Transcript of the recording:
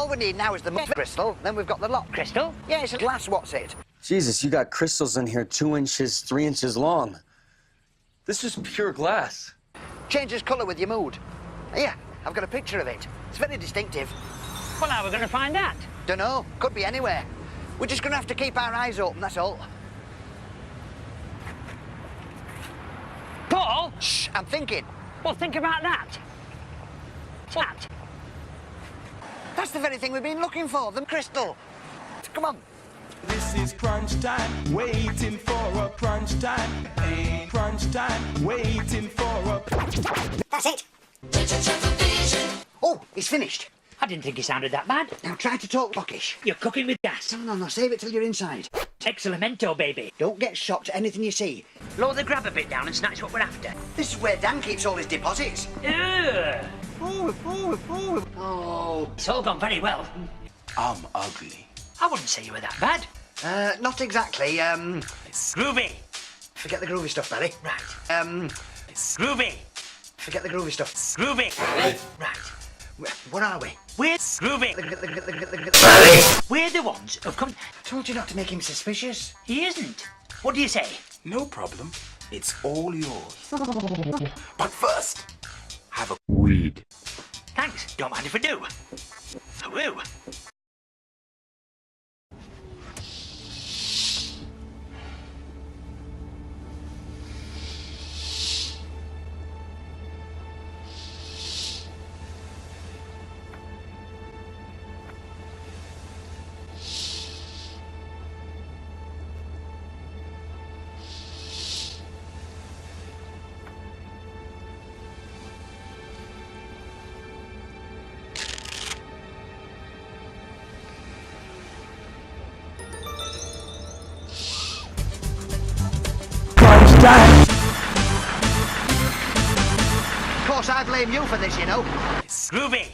All we need now is the crystal, then we've got the lock. Crystal? Yeah, it's a glass, what's it? Jesus, you got crystals in here 2 inches, 3 inches long. This is pure glass. Changes colour with your mood. Here, I've got a picture of it. It's very distinctive. Well, how are we going to find that? Dunno, could be anywhere. We're just going to have to keep our eyes open, that's all. Paul? Shh, I'm thinking. Well, think about that. What? That's the very thing we've been looking for, the crystal. Come on. This is crunch time, waiting for a crunch time. Ain't crunch time, waiting for a... That's it. Oh, he's finished. I didn't think it sounded that bad. Now try to talk rockish. You're cooking with gas. No, save it till you're inside. Excelemento, baby. Don't get shocked at anything you see. Lower the grab a bit down and snatch what we're after. This is where Dan keeps all his deposits. Ugh. Oh. It's all gone very well. I'm ugly. I wouldn't say you were that bad. Not exactly, Groovy. Forget the groovy stuff, Barry. Right. Groovy. Forget the groovy stuff. Groovy. Right. Where are we? We're groovy. We're the ones who've come... I told you not to make him suspicious. He isn't. What do you say? No problem. It's all yours. But first, have a weed. Thanks. Don't mind if I do. I will. Of course, I blame you for this, you know. Groovy.